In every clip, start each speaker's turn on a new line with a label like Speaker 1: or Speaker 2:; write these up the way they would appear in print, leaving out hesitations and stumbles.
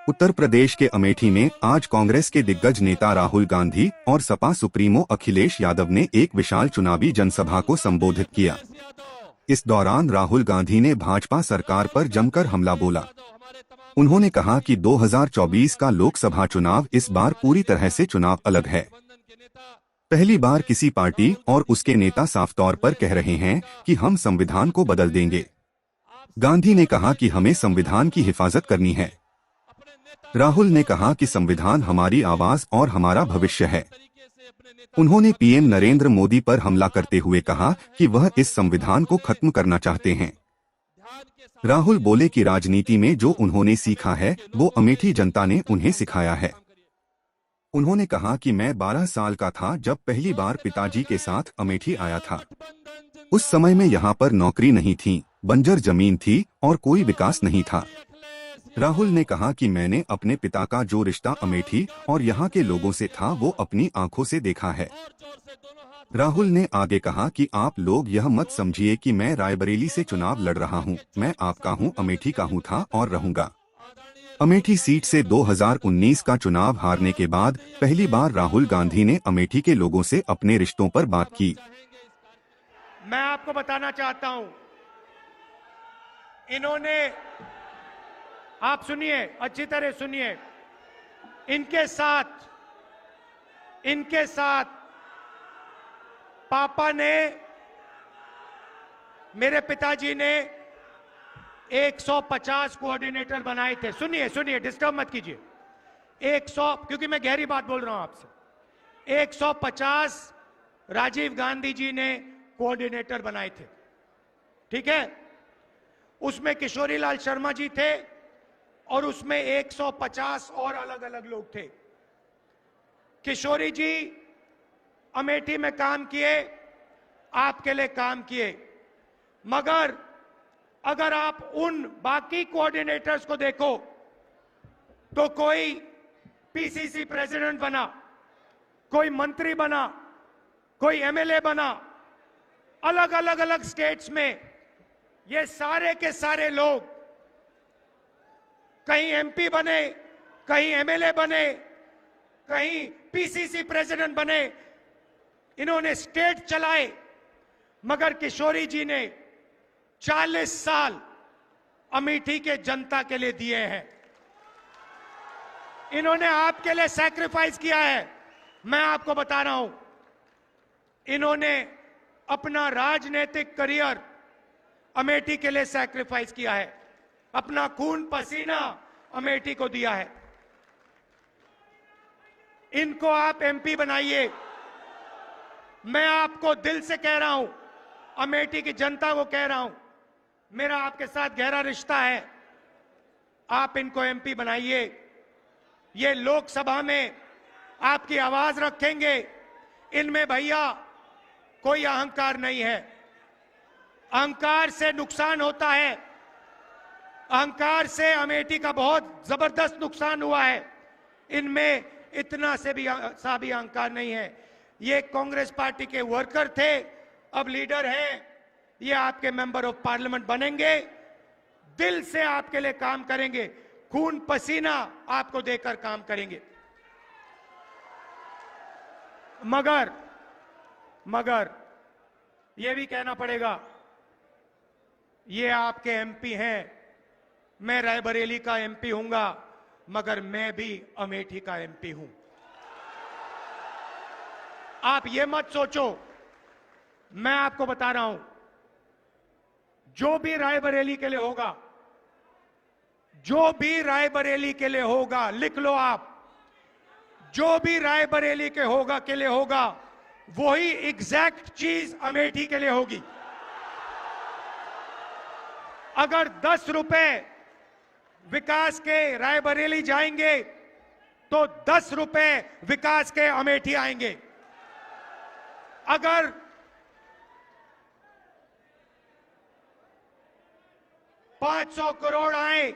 Speaker 1: उत्तर प्रदेश के अमेठी में आज कांग्रेस के दिग्गज नेता राहुल गांधी और सपा सुप्रीमो अखिलेश यादव ने एक विशाल चुनावी जनसभा को संबोधित किया। इस दौरान राहुल गांधी ने भाजपा सरकार पर जमकर हमला बोला। उन्होंने कहा कि 2024 का लोकसभा चुनाव इस बार पूरी तरह से चुनाव अलग है। पहली बार किसी पार्टी और उसके नेता साफ तौर पर कह रहे हैं कि हम संविधान को बदल देंगे। गांधी ने कहा कि हमें संविधान की हिफाजत करनी है। राहुल ने कहा कि संविधान हमारी आवाज और हमारा भविष्य है। उन्होंने पीएम नरेंद्र मोदी पर हमला करते हुए कहा कि वह इस संविधान को खत्म करना चाहते हैं। राहुल बोले कि राजनीति में जो उन्होंने सीखा है वो अमेठी जनता ने उन्हें सिखाया है। उन्होंने कहा कि मैं 12 साल का था जब पहली बार पिताजी के साथ अमेठी आया था। उस समय में यहाँ पर नौकरी नहीं थी, बंजर जमीन थी और कोई विकास नहीं था। राहुल ने कहा कि मैंने अपने पिता का जो रिश्ता अमेठी और यहाँ के लोगों से था वो अपनी आंखों से देखा है। राहुल ने आगे कहा कि आप लोग यह मत समझिए कि मैं रायबरेली से चुनाव लड़ रहा हूँ, मैं आपका हूँ, अमेठी का हूँ, था और रहूंगा। अमेठी सीट से 2019 का चुनाव हारने के बाद पहली बार राहुल गांधी ने अमेठी के लोगों से अपने रिश्तों पर बात की।
Speaker 2: मैं आपको बताना चाहता हूं, इन्होंने, आप सुनिए, अच्छी तरह सुनिए, इनके साथ पापा ने, मेरे पिताजी ने 150 कोऑर्डिनेटर बनाए थे। सुनिए, डिस्टर्ब मत कीजिए। 100, क्योंकि मैं गहरी बात बोल रहा हूं आपसे। 150 राजीव गांधी जी ने कोऑर्डिनेटर बनाए थे, ठीक है। उसमें किशोरीलाल शर्मा जी थे और उसमें 150 और अलग अलग लोग थे। किशोरी जी अमेठी में काम किए, आपके लिए काम किए, मगर अगर आप उन बाकी कोऑर्डिनेटर्स को देखो तो कोई पीसीसी प्रेसिडेंट बना, कोई मंत्री बना, कोई एमएलए बना, अलग स्टेट्स में ये सारे के सारे लोग कहीं एमपी बने, कहीं एमएलए बने, कहीं पीसीसी प्रेसिडेंट बने, इन्होंने स्टेट चलाए। मगर किशोरी जी ने 40 साल अमेठी के जनता के लिए दिए हैं। इन्होंने आपके लिए सैक्रिफाइस किया है। मैं आपको बता रहा हूं, इन्होंने अपना राजनीतिक करियर अमेठी के लिए सैक्रिफाइस किया है, अपना खून पसीना अमेठी को दिया है। इनको आप एमपी बनाइए। मैं आपको दिल से कह रहा हूं, अमेठी की जनता को कह रहा हूं, मेरा आपके साथ गहरा रिश्ता है। आप इनको एमपी बनाइए। ये लोकसभा में आपकी आवाज रखेंगे। इनमें भैया कोई अहंकार नहीं है। अहंकार से नुकसान होता है। अहंकार से अमेठी का बहुत जबरदस्त नुकसान हुआ है। इनमें इतना से भी अहंकार नहीं है। ये कांग्रेस पार्टी के वर्कर थे, अब लीडर हैं। ये आपके मेंबर ऑफ पार्लियामेंट बनेंगे, दिल से आपके लिए काम करेंगे, खून पसीना आपको देकर काम करेंगे। मगर ये भी कहना पड़ेगा, ये आपके एमपी हैं, मैं रायबरेली का एमपी हूंगा, मगर मैं भी अमेठी का एमपी हूं। आप ये मत सोचो, मैं आपको बता रहा हूं, जो भी रायबरेली के लिए होगा, जो भी रायबरेली के लिए होगा, लिख लो आप, जो भी रायबरेली के लिए होगा, वही एग्जैक्ट चीज अमेठी के लिए होगी। अगर 10 रुपए विकास के रायबरेली जाएंगे तो 10 रुपए विकास के अमेठी आएंगे। अगर 500 करोड़ आए,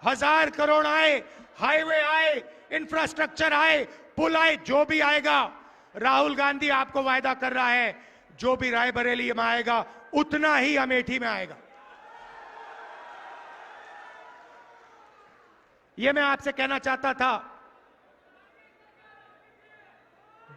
Speaker 2: 1000 करोड़ आए, हाईवे आए, इंफ्रास्ट्रक्चर आए, पुल आए, जो भी आएगा, राहुल गांधी आपको वायदा कर रहा है, जो भी रायबरेली में आएगा उतना ही अमेठी में आएगा। ये मैं आपसे कहना चाहता था।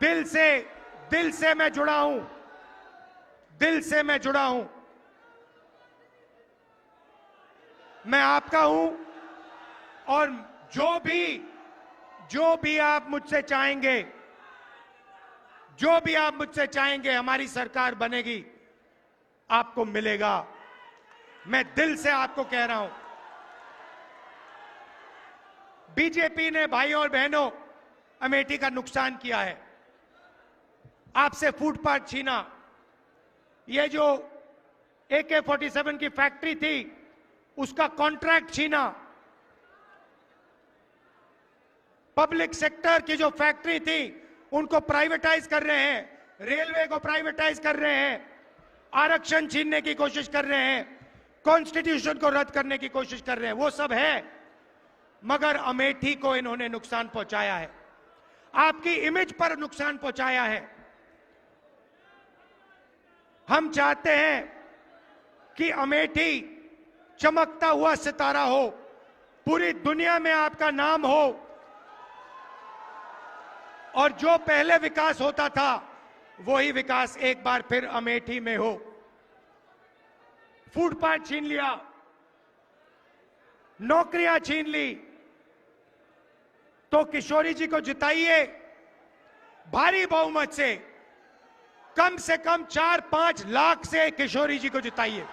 Speaker 2: दिल से मैं जुड़ा हूं, दिल से मैं जुड़ा हूं। मैं आपका हूं और जो भी आप मुझसे चाहेंगे, जो भी आप मुझसे चाहेंगे हमारी सरकार बनेगी, आपको मिलेगा। मैं दिल से आपको कह रहा हूं। बीजेपी ने भाइयों और बहनों अमेठी का नुकसान किया है, आपसे फुटपाथ छीना। ये जो AK-47 की फैक्ट्री थी उसका कॉन्ट्रैक्ट छीना। पब्लिक सेक्टर की जो फैक्ट्री थी उनको प्राइवेटाइज कर रहे हैं, रेलवे को प्राइवेटाइज कर रहे हैं, आरक्षण छीनने की कोशिश कर रहे हैं, कॉन्स्टिट्यूशन को रद्द करने की कोशिश कर रहे हैं। वो सब है, मगर अमेठी को इन्होंने नुकसान पहुंचाया है, आपकी इमेज पर नुकसान पहुंचाया है। हम चाहते हैं कि अमेठी चमकता हुआ सितारा हो, पूरी दुनिया में आपका नाम हो, और जो पहले विकास होता था वही विकास एक बार फिर अमेठी में हो। फुटपाथ छीन लिया, नौकरियां छीन ली, तो किशोरी जी को जिताइए भारी बहुमत से कम 4-5 लाख से किशोरी जी को जिताइए।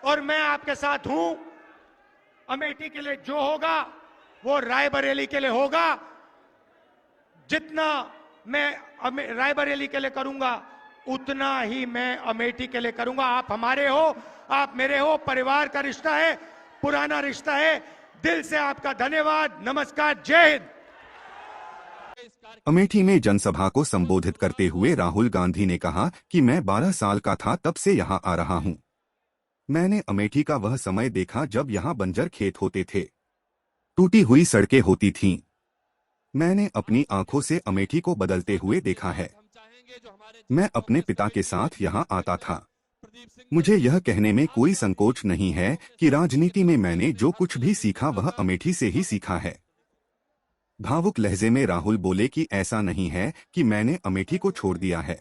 Speaker 2: और मैं आपके साथ हूं। अमेठी के लिए जो होगा वो रायबरेली के लिए होगा। जितना मैं रायबरेली के लिए करूंगा उतना ही मैं अमेठी के लिए करूंगा। आप हमारे हो, आप मेरे हो, परिवार का रिश्ता है, पुराना रिश्ता है। दिल से आपका धन्यवाद, नमस्कार, जय हिंद।
Speaker 1: अमेठी में जनसभा को संबोधित करते हुए राहुल गांधी ने कहा कि मैं 12 साल का था तब से यहां आ रहा हूं। मैंने अमेठी का वह समय देखा जब यहां बंजर खेत होते थे, टूटी हुई सड़कें होती थीं। मैंने अपनी आंखों से अमेठी को बदलते हुए देखा है। मैं अपने पिता के साथ यहां आता था। मुझे यह कहने में कोई संकोच नहीं है कि राजनीति में मैंने जो कुछ भी सीखा वह अमेठी से ही सीखा है। भावुक लहजे में राहुल बोले कि ऐसा नहीं है कि मैंने अमेठी को छोड़ दिया है।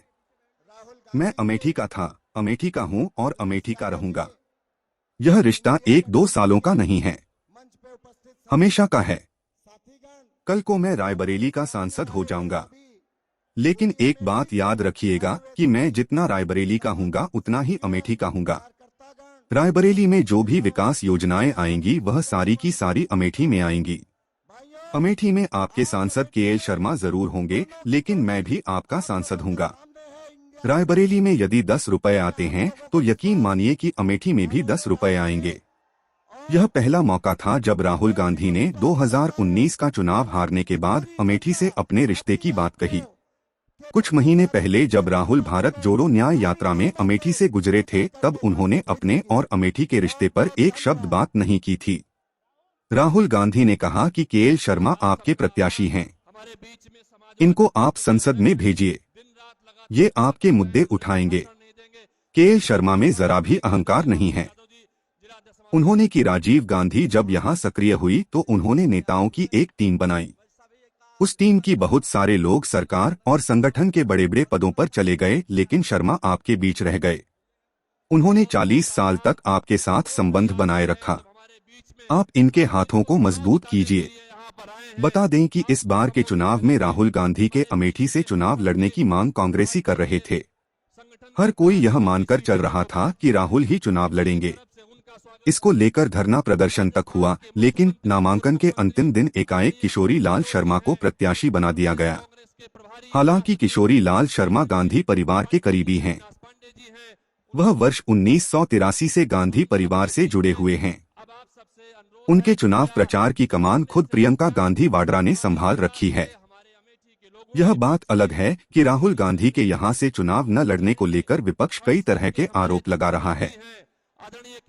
Speaker 1: मैं अमेठी का था, अमेठी का हूं और अमेठी का रहूंगा। यह रिश्ता 1-2 सालों का नहीं है, हमेशा का है। कल को मैं रायबरेली का सांसद हो जाऊंगा, लेकिन एक बात याद रखिएगा कि मैं जितना रायबरेली का हूंगा उतना ही अमेठी का हूंगा। रायबरेली में जो भी विकास योजनाएं आएंगी वह सारी की सारी अमेठी में आएंगी। अमेठी में आपके सांसद KL शर्मा जरूर होंगे, लेकिन मैं भी आपका सांसद हूंगा। रायबरेली में यदि 10 रुपए आते हैं तो यकीन मानिए कि अमेठी में भी 10 रुपए आएंगे। यह पहला मौका था जब राहुल गांधी ने 2019 का चुनाव हारने के बाद अमेठी से अपने रिश्ते की बात कही। कुछ महीने पहले जब राहुल भारत जोड़ो न्याय यात्रा में अमेठी से गुजरे थे तब उन्होंने अपने और अमेठी के रिश्ते पर एक शब्द बात नहीं की थी। राहुल गांधी ने कहा कि KL शर्मा आपके प्रत्याशी हैं, इनको आप संसद में भेजिए, ये आपके मुद्दे उठाएंगे। KL शर्मा में जरा भी अहंकार नहीं है। उन्होंने कि राजीव गांधी जब यहाँ सक्रिय हुई तो उन्होंने नेताओं की एक टीम बनाई। उस टीम की बहुत सारे लोग सरकार और संगठन के बड़े बड़े पदों पर चले गए, लेकिन शर्मा आपके बीच रह गए। उन्होंने 40 साल तक आपके साथ संबंध बनाए रखा। आप इनके हाथों को मजबूत कीजिए। बता दें कि इस बार के चुनाव में राहुल गांधी के अमेठी से चुनाव लड़ने की मांग कांग्रेसी कर रहे थे। हर कोई यह मानकर चल रहा था कि राहुल ही चुनाव लड़ेंगे। इसको लेकर धरना प्रदर्शन तक हुआ, लेकिन नामांकन के अंतिम दिन एकाएक किशोरी लाल शर्मा को प्रत्याशी बना दिया गया। हालांकि किशोरी लाल शर्मा गांधी परिवार के करीबी हैं। वह वर्ष 1983 से गांधी परिवार से जुड़े हुए हैं। उनके चुनाव प्रचार की कमान खुद प्रियंका गांधी वाड्रा ने संभाल रखी है। यह बात अलग है कि राहुल गांधी के यहां से चुनाव न लड़ने को लेकर विपक्ष कई तरह के आरोप लगा रहा है।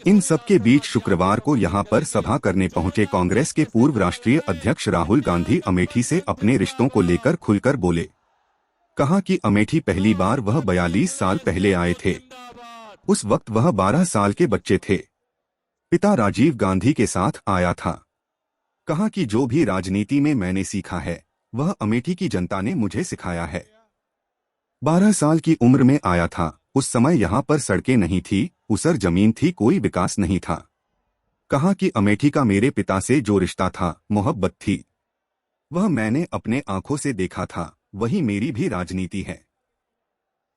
Speaker 1: इन सब के बीच शुक्रवार को यहां पर सभा करने पहुंचे कांग्रेस के पूर्व राष्ट्रीय अध्यक्ष राहुल गांधी अमेठी से अपने रिश्तों को लेकर खुलकर बोले। कहा कि अमेठी पहली बार वह 42 साल पहले आए थे। उस वक्त वह 12 साल के बच्चे थे। पिता राजीव गांधी के साथ आया था। कहा कि जो भी राजनीति में मैंने सीखा है वह अमेठी की जनता ने मुझे सिखाया है। 12 साल की उम्र में आया था। उस समय यहाँ पर सड़कें नहीं थी, ऊसर जमीन थी, कोई विकास नहीं था। कहा कि अमेठी का मेरे पिता से जो रिश्ता था, मोहब्बत थी, वह मैंने अपने आंखों से देखा था। वही मेरी भी राजनीति है।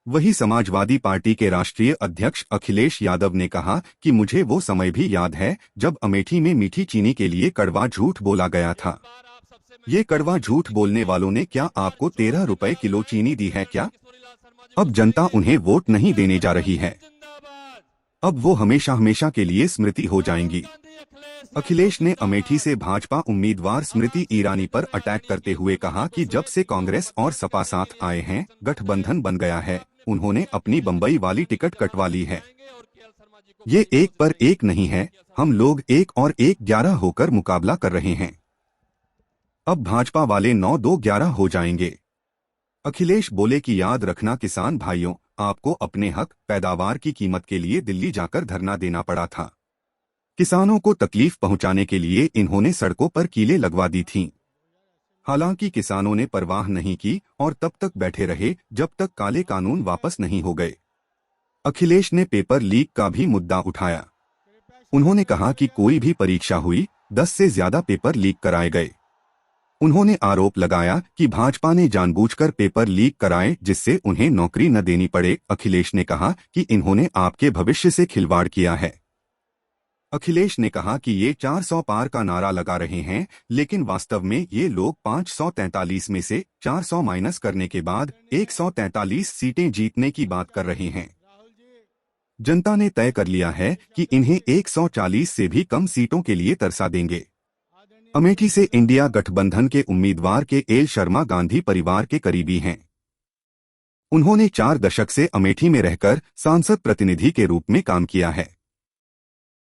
Speaker 1: वही समाजवादी पार्टी के राष्ट्रीय अध्यक्ष अखिलेश यादव ने कहा कि मुझे वो समय भी याद है जब अमेठी में मीठी चीनी के लिए कड़वा झूठ बोला गया था। ये कड़वा झूठ बोलने वालों ने क्या आपको 13 रुपए किलो चीनी दी है क्या? अब जनता उन्हें वोट नहीं देने जा रही है। अब वो हमेशा हमेशा के लिए स्मृति हो जाएंगी। अखिलेश ने अमेठी से भाजपा उम्मीदवार स्मृति ईरानी पर अटैक करते हुए कहा कि जब से कांग्रेस और सपा साथ आए हैं, गठबंधन बन गया है। उन्होंने अपनी बंबई वाली टिकट कटवा ली है। ये 1 पर 1 नहीं है, हम लोग 1 और 1 11 होकर मुकाबला कर रहे हैं। अब भाजपा वाले 9-2-11 हो जाएंगे। अखिलेश बोले कि याद रखना किसान भाइयों, आपको अपने हक पैदावार की कीमत के लिए दिल्ली जाकर धरना देना पड़ा था। किसानों को तकलीफ पहुंचाने के लिए इन्होंने सड़कों पर कीलें लगवा दी थीं। हालांकि किसानों ने परवाह नहीं की और तब तक बैठे रहे जब तक काले कानून वापस नहीं हो गए। अखिलेश ने पेपर लीक का भी मुद्दा उठाया। उन्होंने कहा कि कोई भी परीक्षा हुई, 10 से ज्यादा पेपर लीक कराए गए। उन्होंने आरोप लगाया कि भाजपा ने जानबूझकर पेपर लीक कराए जिससे उन्हें नौकरी न देनी पड़े। अखिलेश ने कहा कि इन्होंने आपके भविष्य से खिलवाड़ किया है। अखिलेश ने कहा कि ये 400 पार का नारा लगा रहे हैं, लेकिन वास्तव में ये लोग 543 में से 400 माइनस करने के बाद 143 सीटें जीतने की बात कर रहे हैं। जनता ने तय कर लिया है कि इन्हें 140 से भी कम सीटों के लिए तरसा देंगे। अमेठी से इंडिया गठबंधन के उम्मीदवार के एल शर्मा गांधी परिवार के करीबी हैं। उन्होंने 4 दशक से अमेठी में रहकर सांसद प्रतिनिधि के रूप में काम किया है।